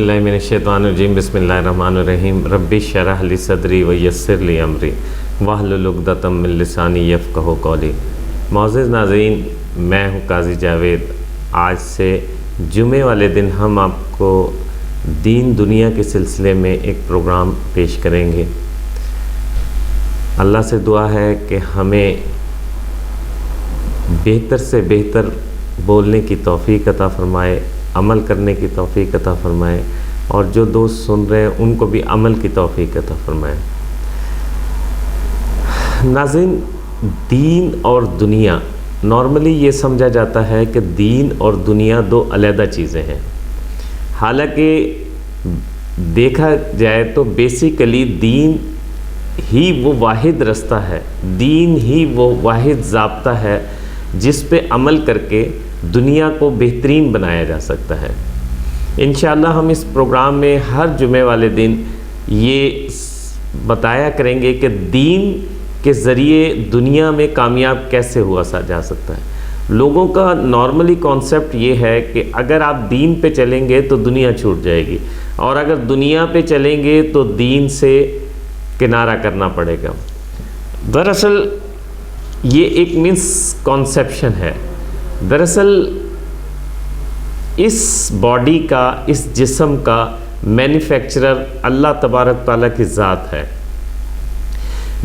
बिस्मिल्लाहिर्रहमानिर्रहीम बिस्मिल्लाहिर्रहमानिर्रहीम रब्बि शरह ली सदरी व यस्सिर ली अमरी वाहलुल उक़दतम मिन लिसानी यफ़क़हू क़ौली। मुअज़्ज़िज़ नाज़रीन, मैं हूँ काज़ी जावेद। आज से जुमे वाले दिन हम आपको दीन दुनिया के सिलसिले में एक प्रोग्राम पेश करेंगे। अल्लाह से दुआ है कि हमें बेहतर से बेहतर बोलने की तौफ़ीक़ अता फ़रमाए, अमल करने की तौफ़ीक़ अता फ़रमाए और जो दोस्त सुन रहे हैं उनको भी अमल की तौफ़ीक़ अता फ़रमाए। नाज़रीन, दीन और दुनिया, नॉर्मली ये समझा जाता है कि दीन और दुनिया दो अलग चीज़ें हैं। हालांकि देखा जाए तो बेसिकली दीन ही वो वाहिद रास्ता है, दीन ही वो वाहिद ज़ाब्ता है जिस पे अमल करके दुनिया को बेहतरीन बनाया जा सकता है। इंशाअल्लाह हम इस प्रोग्राम में हर जुमे वाले दिन ये बताया करेंगे कि दीन के ज़रिए दुनिया में कामयाब कैसे हुआ जा सकता है। लोगों का नॉर्मली कॉन्सेप्ट ये है कि अगर आप दीन पे चलेंगे तो दुनिया छूट जाएगी और अगर दुनिया पे चलेंगे तो दीन से किनारा करना पड़ेगा। दरअसल ये एक मिसकॉन्सेप्शन है। दरअसल इस बॉडी का, इस जिस्म का मैन्युफैक्चरर अल्लाह तबारक ताला की ज़ात है।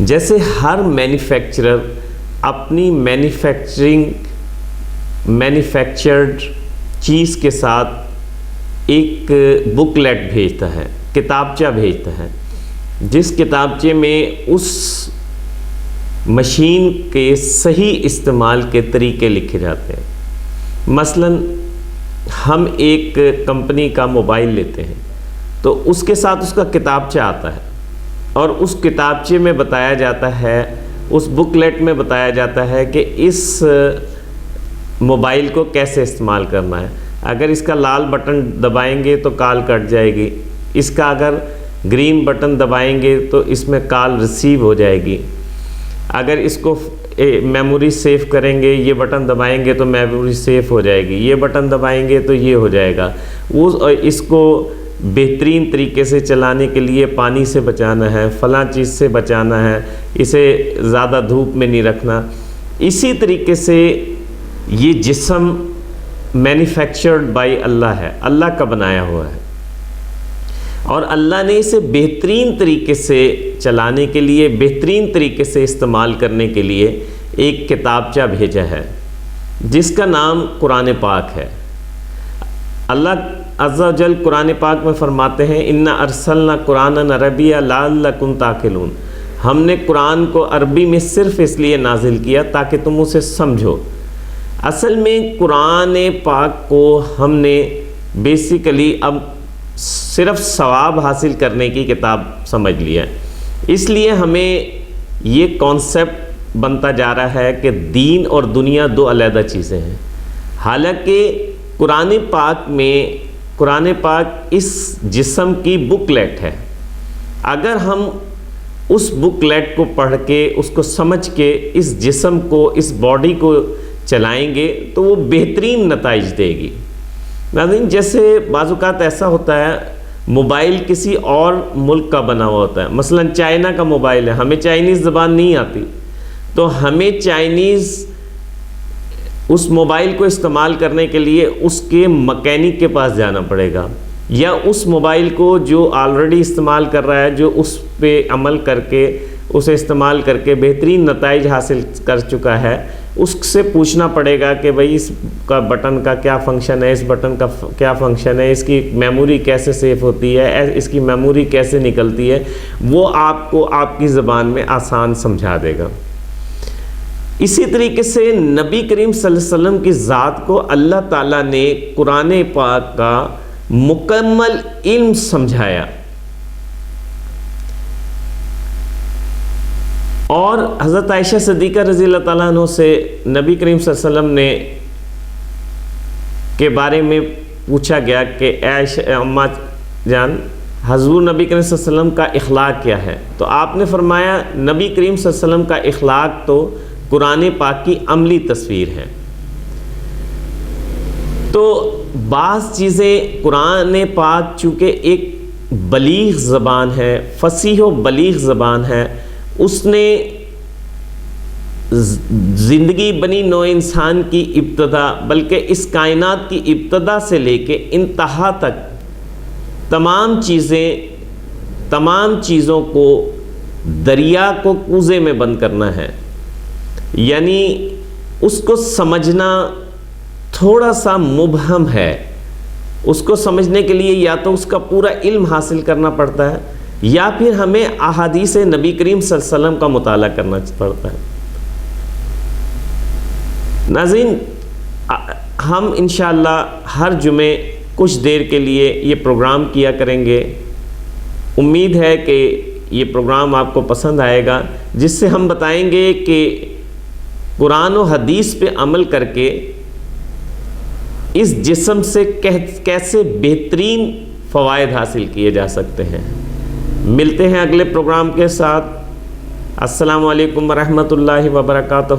जैसे हर मैन्युफैक्चरर अपनी मैन्युफैक्चर्ड चीज़ के साथ एक बुकलेट भेजता है, किताबचा भेजता है, जिस किताबचे में उस मशीन के सही इस्तेमाल के तरीके लिखे जाते हैं। मसलन हम एक कंपनी का मोबाइल लेते हैं तो उसके साथ उसका किताबचा आता है और उस किताबचे में बताया जाता है, उस बुकलेट में बताया जाता है कि इस मोबाइल को कैसे इस्तेमाल करना है। अगर इसका लाल बटन दबाएंगे तो कॉल कट जाएगी, इसका अगर ग्रीन बटन दबाएंगे तो इसमें कॉल रिसीव हो जाएगी। अगर इसको मेमोरी सेव करेंगे, ये बटन दबाएंगे तो मेमोरी सेव हो जाएगी, ये बटन दबाएंगे तो ये हो जाएगा। इसको बेहतरीन तरीके से चलाने के लिए पानी से बचाना है, फ़लाँ चीज़ से बचाना है, इसे ज़्यादा धूप में नहीं रखना। इसी तरीके से ये जिस्म मैन्युफैक्चर्ड बाय अल्लाह है, अल्लाह का बनाया हुआ है और अल्लाह ने इसे बेहतरीन तरीके से चलाने के लिए, बेहतरीन तरीके से इस्तेमाल करने के लिए एक किताबचा भेजा है जिसका नाम कुरान पाक है। अल्लाह अज़्ज़ा वजल कुरान पाक में फरमाते हैं, इन्ना अरसलना कुरानन अरबिया लअल्लकुम ताक़िलून। हमने कुरान को अरबी में सिर्फ़ इसलिए नाजिल किया ताकि तुम उसे समझो। असल में कुरान पाक को हमने बेसिकली अब सिर्फ़ सवाब हासिल करने की किताब समझ लिया है। इसलिए हमें ये कॉन्सेप्ट बनता जा रहा है कि दीन और दुनिया दो अलग चीज़ें हैं। हालांकि कुरान पाक इस जिस्म की बुकलेट है। अगर हम उस बुकलेट को पढ़ के, उसको समझ के इस जिस्म को, इस बॉडी को चलाएंगे तो वो बेहतरीन नताइज देगी। नाज़रीन, जैसे बाज़-औक़ात ऐसा होता है, मोबाइल किसी और मुल्क का बना हुआ होता है। मसलन चाइना का मोबाइल है, हमें चाइनीज़ ज़बान नहीं आती तो हमें चाइनीज़ उस मोबाइल को इस्तेमाल करने के लिए उसके मकैनिक के पास जाना पड़ेगा, या उस मोबाइल को जो ऑलरेडी इस्तेमाल कर रहा है, जो उस पे अमल करके, उसे इस्तेमाल करके बेहतरीन नताइज हासिल कर चुका है, उससे पूछना पड़ेगा कि भाई इसका बटन का क्या फ़ंक्शन है, इस बटन का क्या फ़ंक्शन है, इसकी मेमोरी कैसे सेव होती है, इसकी मेमोरी कैसे निकलती है। वो आपको आपकी ज़बान में आसान समझा देगा। इसी तरीके से नबी करीम सल्लल्लाहु अलैहि वसल्लम की ज़ात को अल्लाह ताला ने कुरान पाक का मुकम्मल इल्म समझाया और हज़रत आयशा सिद्दीक़ा रज़ियल्लाहु ताला अन्हा से नबी करीम सल्लल्लाहु अलैहि वसल्लम ने के बारे में पूछा गया कि आयशा अम्मा जान, हज़ूर नबी करीम सल्लल्लाहु अलैहि वसल्लम का इखलाक क्या है? तो आपने फरमाया, नबी करीम सल्लल्लाहु अलैहि वसल्लम का इखलाक तो कुरान पाक की अमली तस्वीर है। تو بعض چیزیں قرآن پاک چونکہ ایک بلیغ زبان ہے، فصیح و بلیغ زبان ہے، اس نے زندگی بنی نوع انسان کی ابتدا، بلکہ اس کائنات کی ابتدا سے لے کے انتہا تک تمام چیزوں کو دریا کو کوزے میں بند کرنا ہے. یعنی اس کو سمجھنا تھوڑا سا مبہم ہے. اس کو سمجھنے کے لیے یا تو اس کا پورا علم حاصل کرنا پڑتا ہے، یا پھر ہمیں احادیث نبی کریم صلی اللہ علیہ وسلم کا مطالعہ کرنا پڑتا ہے. ناظرین، ہم انشاءاللہ ہر جمعے کچھ دیر کے لیے یہ پروگرام کیا کریں گے. امید ہے کہ یہ پروگرام آپ کو پسند آئے گا، جس سے ہم بتائیں گے کہ قرآن و حدیث پہ عمل کر کے اس جسم سے کیسے بہترین فوائد حاصل کیے جا سکتے ہیں. ملتے ہیں اگلے پروگرام کے ساتھ. السلام علیکم ورحمۃ اللہ وبرکاتہ.